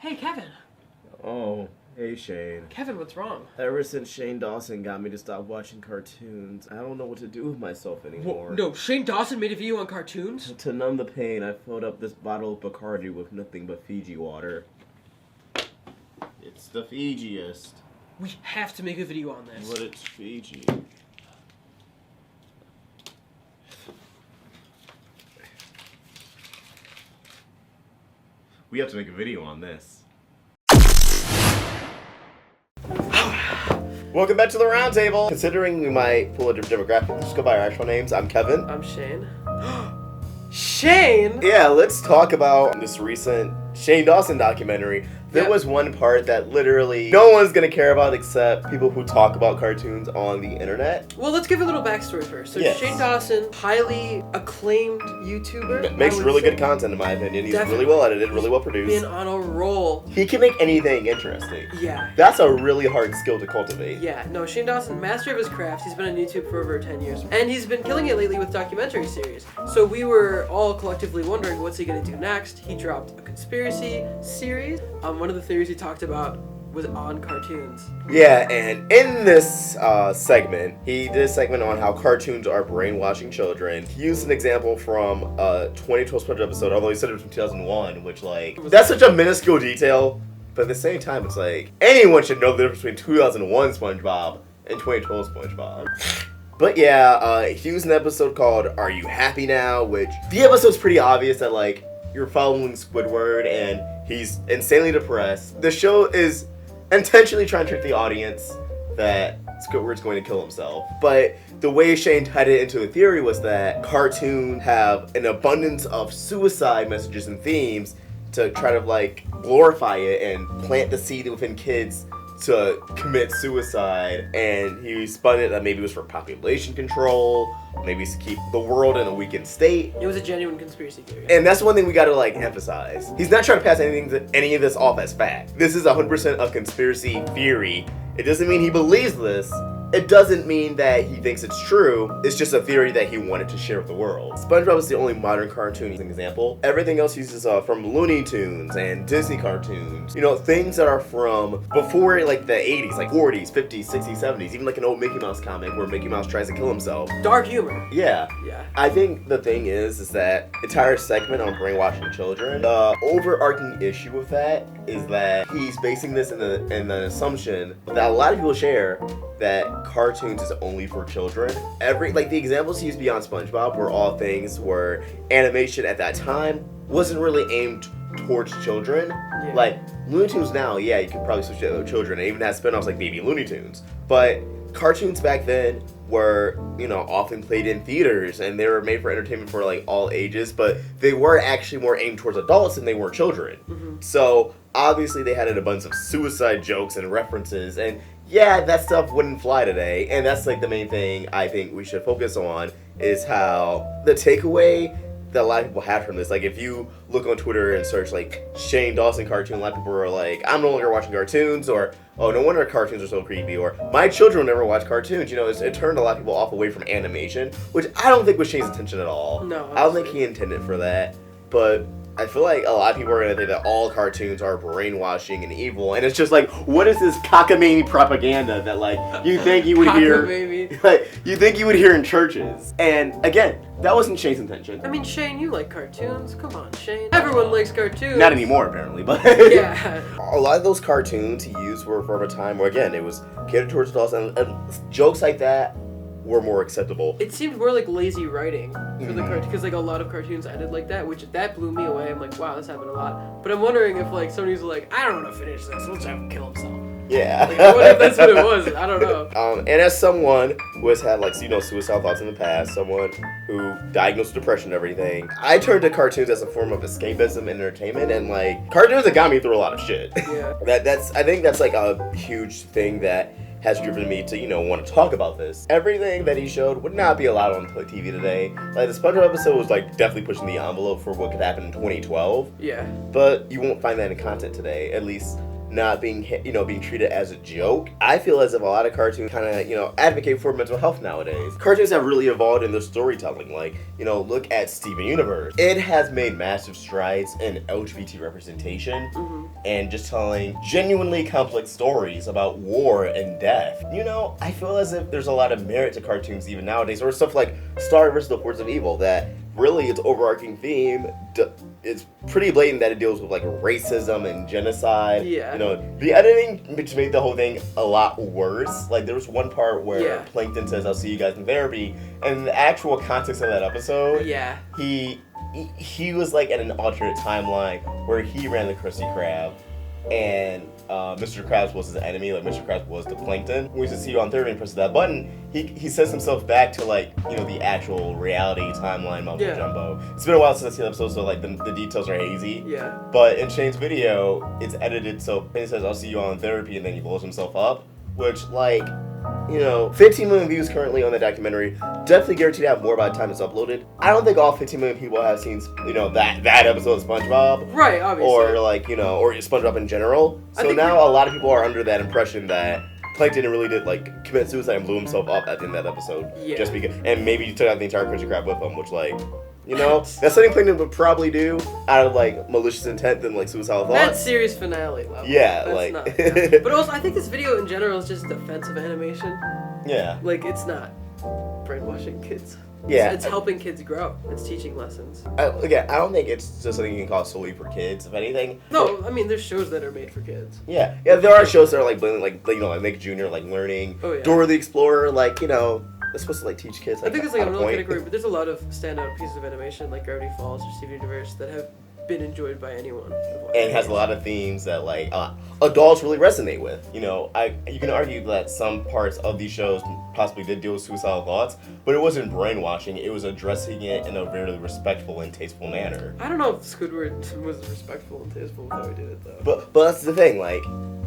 Hey, Kevin. Oh, hey Shane. Kevin, what's wrong? Ever since Shane Dawson got me to stop watching cartoons, I don't know what to do with myself anymore. No, Shane Dawson made a video on cartoons? To numb the pain, I filled up this bottle of Bacardi with nothing but Fiji water. It's the Fijiest. We have to make a video on this. But it's Fiji. We have to make a video on this. Welcome back to the Roundtable. Considering we might pull a different demographic, let's go by our actual names. I'm Kevin. I'm Shane. Shane? Yeah, let's talk about this recent Shane Dawson documentary. There was one part that literally no one's gonna care about except people who talk about cartoons on the internet. Well, let's give a little backstory first. So Yes. Shane Dawson, highly acclaimed YouTuber. Makes really good content in my opinion. He's really well edited, really well produced. Been on a roll. He can make anything interesting. Yeah. That's a really hard skill to cultivate. Yeah, no, Shane Dawson, master of his craft. He's been on YouTube for over 10 years. And he's been killing it lately with documentary series. So we were all collectively wondering, what's he gonna do next? He dropped a conspiracy series. One of the theories he talked about was on cartoons. Yeah, and in this segment, he did a segment on how cartoons are brainwashing children. He used an example from a 2012 SpongeBob episode, although he said it was from 2001, which, like, that's such a minuscule detail, but at the same time, it's like, anyone should know the difference between 2001 SpongeBob and 2012 SpongeBob. But yeah, he used an episode called Are You Happy Now? Which, the episode's pretty obvious that, like, you're following Squidward and he's insanely depressed. The show is intentionally trying to trick the audience that Squidward's going to kill himself. But the way Shane tied it into a theory was that cartoons have an abundance of suicide messages and themes to try to, like, glorify it and plant the seed within kids to commit suicide. And he spun it that maybe it was for population control, maybe to keep the world in a weakened state. It was a genuine conspiracy theory. And that's one thing we gotta, like, emphasize. He's not trying to pass any of this off as fact. This is 100% a conspiracy theory. It doesn't mean he believes this. It doesn't mean that he thinks it's true. It's just a theory that he wanted to share with the world. SpongeBob is the only modern cartoon example. Everything else uses from Looney Tunes and Disney cartoons. You know, things that are from before, like, the 80s, like 40s, 50s, 60s, 70s. Even like an old Mickey Mouse comic where Mickey Mouse tries to kill himself. Dark humor. Yeah. Yeah. I think the thing is that entire segment on brainwashing children, the overarching issue with that is that he's basing this in the assumption that a lot of people share that cartoons is only for children. The examples he used beyond SpongeBob were all things where animation at that time wasn't really aimed towards children. Yeah. Like Looney Tunes now, yeah, you could probably switch it to children. It even has spin-offs like Baby Looney Tunes. But cartoons back then were, you know, often played in theaters and they were made for entertainment for, like, all ages, but they were actually more aimed towards adults than they were children. Mm-hmm. So obviously they had an abundance of suicide jokes and references, and yeah, that stuff wouldn't fly today. And that's, like, the main thing I think we should focus on is how the takeaway that a lot of people have from this, like, if you look on Twitter and search, like, Shane Dawson cartoon, a lot of people are like, I'm no longer watching cartoons, or, oh, no wonder cartoons are so creepy, or my children will never watch cartoons. You know, it turned a lot of people off away from animation, which I don't think was Shane's intention at all. No, I don't think he intended for that, but I feel like a lot of people are gonna think that all cartoons are brainwashing and evil, and it's just like, what is this cockamamie propaganda that, like, you think you would hear, like, you think you would hear in churches? And again, that wasn't Shane's intention. I mean, Shane, you like cartoons. Come on, Shane. Everyone likes cartoons. Not anymore, apparently, but Yeah. a lot of those cartoons he used were from a time where, again, it was catered towards adults, and jokes like that were more acceptable. It seemed more like lazy writing for the cartoon, because, like, a lot of cartoons ended like that, which that blew me away. I'm like, wow, this happened a lot. But I'm wondering if, like, somebody's like, I don't want to finish this, let's have him kill himself. Yeah. Like, what if that's what it was? I don't know. And as someone who has had, like, you know, suicidal thoughts in the past, someone who diagnosed with depression and everything, I turned to cartoons as a form of escapism and entertainment, and, like, cartoons have got me through a lot of shit. Yeah. I think that's, like, a huge thing that has driven me to, you know, want to talk about this. Everything that he showed would not be allowed on TV today. Like, the SpongeBob episode was, like, definitely pushing the envelope for what could happen in 2012. Yeah. But you won't find that in content today, at least not being being treated as a joke. I feel as if a lot of cartoons kind of advocate for mental health nowadays. Cartoons have really evolved in their storytelling. Like look at Steven Universe. It has made massive strides in LGBT representation and just telling genuinely complex stories about war and death. I feel as if there's a lot of merit to cartoons even nowadays, or stuff like Star Wars: The Force of Evil, that really its overarching theme, it's pretty blatant that it deals with like racism and genocide. Yeah. The editing just made the whole thing a lot worse. Like there was one part where Plankton says, "I'll see you guys in therapy," and the actual context of that episode, he was like in an alternate timeline where he ran the Krusty Krab, and Mr. Krabs was his enemy. Like Mr. Krabs was the Plankton. When we used to see you on therapy and presses that button, he sets himself back to like the actual reality timeline mumbo jumbo. It's been a while since I've seen the episode, so like the details are hazy. Yeah. But in Shane's video, it's edited so he says, "I'll see you on therapy," and then he blows himself up, which 15 million views currently on the documentary. Definitely guaranteed to have more by the time it's uploaded. I don't think all 15 million people have seen, that episode of SpongeBob. Right, obviously. Or or SpongeBob in general. So now a lot of people are under that impression that Plankton really did commit suicide and blew himself up at the end of that episode. Yeah. Just because, and maybe he took out the entire Krusty Krab with him, which that's something Plankton would probably do out of malicious intent than suicidal thoughts. That's series finale level. Yeah, But also, I think this video in general is just defensive animation. Yeah. It's not brainwashing kids. Yeah. It's helping kids grow. It's teaching lessons. Again, I don't think it's just something you can call solely for kids, if anything. No, I mean, there's shows that are made for kids. Yeah. Yeah, there are shows that are blatantly, Nick Jr., learning. Oh, yeah. Dora the Explorer, they're supposed to teach kids. I think it's another category, but there's a lot of standout pieces of animation like Gravity Falls or Steven Universe that have been enjoyed by anyone. And has a lot of themes that adults really resonate with. You can argue that some parts of these shows possibly did deal with suicidal thoughts, but it wasn't brainwashing. It was addressing it in a very respectful and tasteful manner. I don't know if Squidward was respectful and tasteful with how he did it though. But that's the thing,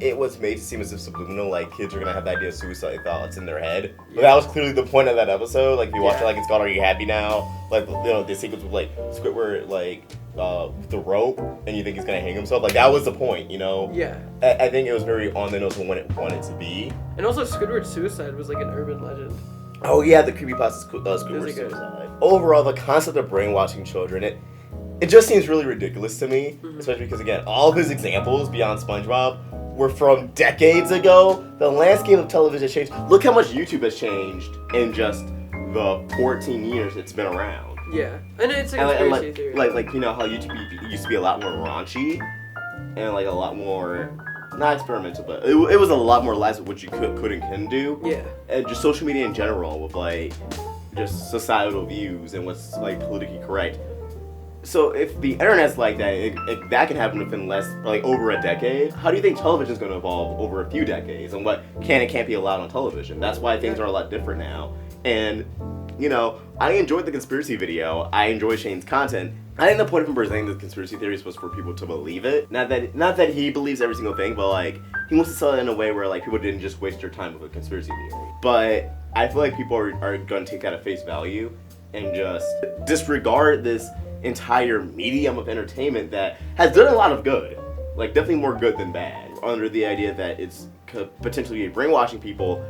it was made to seem as if subliminal, kids are gonna have the idea of suicide thoughts in their head. Yeah. But that was clearly the point of that episode. If you watch it, it's called "Are You Happy Now?" The sequence with Squidward with the rope, and you think he's gonna hang himself. That was the point, Yeah. I think it was very on the nose of what it wanted to be. And also, Squidward's suicide was an urban legend. Oh yeah, the creepypasta Squidward's suicide. Overall, the concept of brainwashing children, it just seems really ridiculous to me, especially because again, all of his examples beyond SpongeBob were from decades ago. The landscape of television has changed. Look how much YouTube has changed in just the 14 years it's been around. Yeah, and it's a conspiracy theory. How YouTube used to be a lot more raunchy and a lot more, not experimental, but it was a lot more lies of what you could and can do. Yeah. And just social media in general with just societal views and what's politically correct. So if the internet's like that, that can happen within less, over a decade. How do you think television's going to evolve over a few decades, and what can and can't be allowed on television? That's why things are a lot different now. And, I enjoyed the conspiracy video. I enjoy Shane's content. I think the point of him presenting the conspiracy theories was for people to believe it. Not that he believes every single thing, but he wants to sell it in a way where people didn't just waste their time with a conspiracy theory. But I feel like people are going to take that at face value and just disregard this entire medium of entertainment that has done a lot of good, definitely more good than bad, under the idea that it's potentially brainwashing people,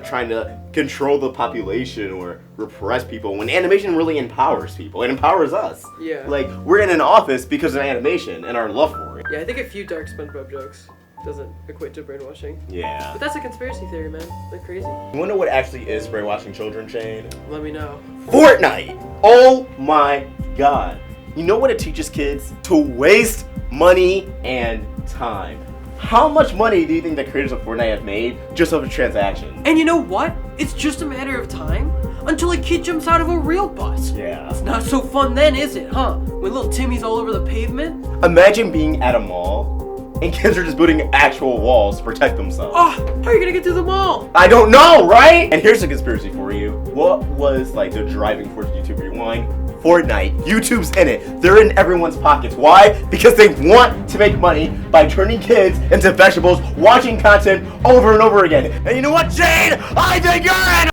trying to control the population or repress people, when animation really empowers people. It empowers us. Yeah. We're in an office because of animation and our love for it. Yeah, I think a few dark SpongeBob jokes doesn't equate to brainwashing. Yeah. But that's a conspiracy theory, man. They're crazy. You wanna know what actually is brainwashing children, Shane? Let me know. Fortnite! Oh my god. You know what it teaches kids? To waste money and time. How much money do you think the creators of Fortnite have made just off a transaction? And you know what? It's just a matter of time until a kid jumps out of a real bus. Yeah. It's not so fun then, is it, huh? When little Timmy's all over the pavement? Imagine being at a mall and kids are just building actual walls to protect themselves. Oh, how are you gonna get through the mall? I don't know, right? And here's a conspiracy for you. What was the driving force of YouTube Rewind? Fortnite. YouTube's in it. They're in everyone's pockets. Why? Because they want to make money by turning kids into vegetables, watching content over and over again. And you know what, Shane? I think you're in!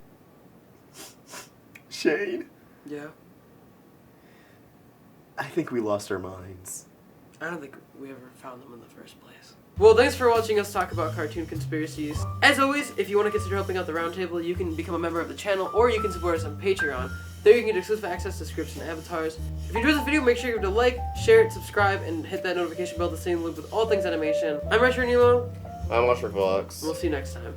Shane? Yeah? I think we lost our minds. I don't think we ever found them in the first place. Well, thanks for watching us talk about cartoon conspiracies. As always, if you want to consider helping out the Roundtable, you can become a member of the channel, or you can support us on Patreon. There you can get exclusive access to scripts and avatars. If you enjoyed this video, make sure you give it a like, share it, subscribe, and hit that notification bell to stay in the loop with all things animation. I'm Retro Nemo. I'm Watcher Fox. We'll see you next time.